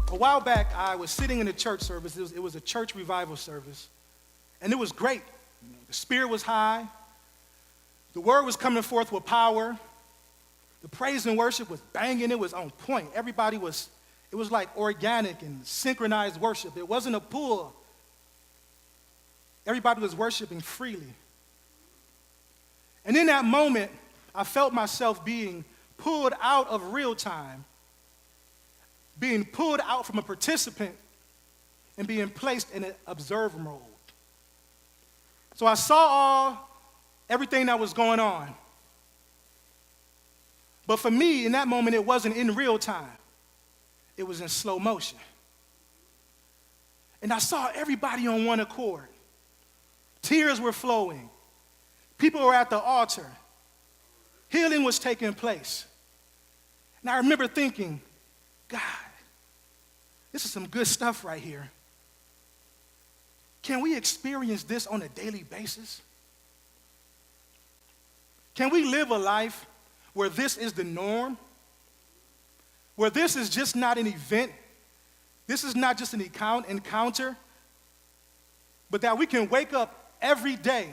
A while back, I was sitting in a church service. It was a church revival service, and it was great. The spirit was high. The word was coming forth with power. The praise and worship was banging. It was on point. It was like organic and synchronized worship. It wasn't a pull. Everybody was worshiping freely. And in that moment, I felt myself being pulled out of real time, being pulled out from a participant and being placed in an observer mode. So I saw everything that was going on. But for me, in that moment, it wasn't in real time. It was in slow motion. And I saw everybody on one accord. Tears were flowing. People were at the altar. Healing was taking place. And I remember thinking, God, this is some good stuff right here. Can we experience this on a daily basis? Can we live a life where this is the norm? Where this is just not an event? This is not just an encounter, but that we can wake up every day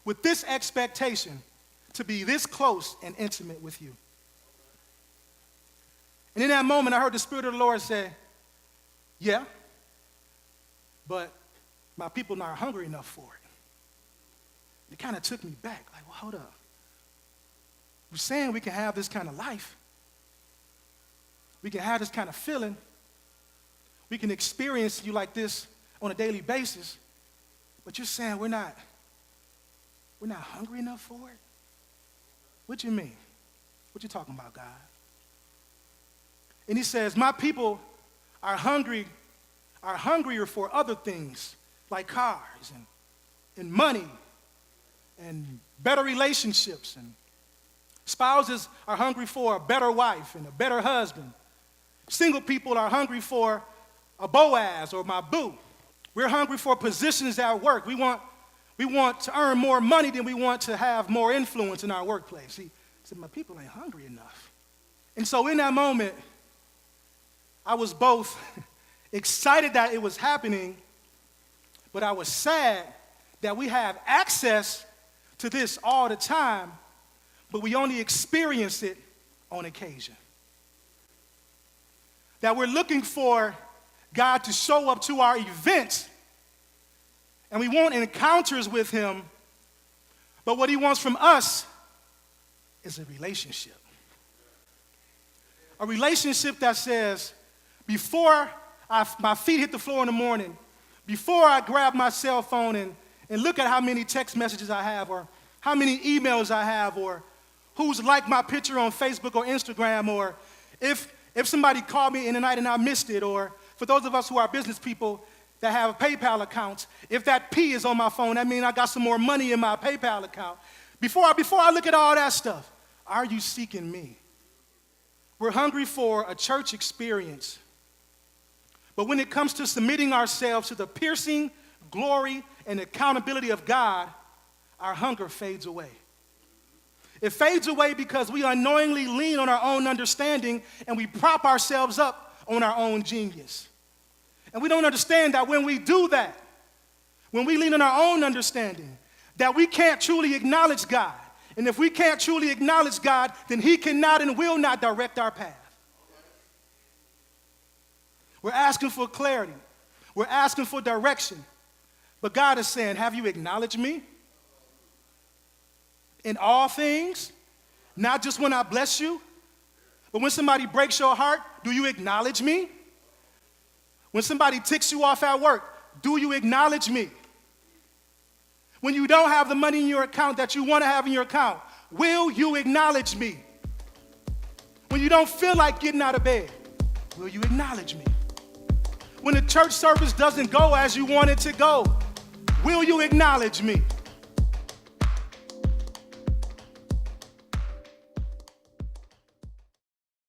with this expectation to be this close and intimate with you. And in that moment, I heard the Spirit of the Lord say, yeah, but my people are not hungry enough for it. It kind of took me back, like, well, hold up. We're saying we can have this kind of life. We can have this kind of feeling. We can experience you like this on a daily basis, but you're saying we're not hungry enough for it? What you mean? What you talking about, God? And he says, my people are hungrier for other things like cars and money and better relationships. And spouses are hungry for a better wife and a better husband. Single people are hungry for a Boaz or my boo. We're hungry for positions at work. We want to earn more money than we want to have more influence in our workplace. He said, my people ain't hungry enough. And so in that moment, I was both excited that it was happening, but I was sad that we have access to this all the time, but we only experience it on occasion. That we're looking for God to show up to our events, and we want encounters with him, but what he wants from us is a relationship. A relationship that says, before my feet hit the floor in the morning, before I grab my cell phone and look at how many text messages I have or how many emails I have or who's liked my picture on Facebook or Instagram, or if somebody called me in the night and I missed it, or for those of us who are business people that have PayPal accounts, if that P is on my phone, that means I got some more money in my PayPal account. Before I look at all that stuff, are you seeking me? We're hungry for a church experience. But when it comes to submitting ourselves to the piercing glory and accountability of God, our hunger fades away. It fades away because we unknowingly lean on our own understanding and we prop ourselves up on our own genius. And we don't understand that when we do that, when we lean on our own understanding, that we can't truly acknowledge God. And if we can't truly acknowledge God, then he cannot and will not direct our path. We're asking for clarity. We're asking for direction. But God is saying, have you acknowledged me? In all things, not just when I bless you, but when somebody breaks your heart, do you acknowledge me? When somebody ticks you off at work, do you acknowledge me? When you don't have the money in your account that you want to have in your account, will you acknowledge me? When you don't feel like getting out of bed, will you acknowledge me? When the church service doesn't go as you want it to go, will you acknowledge me?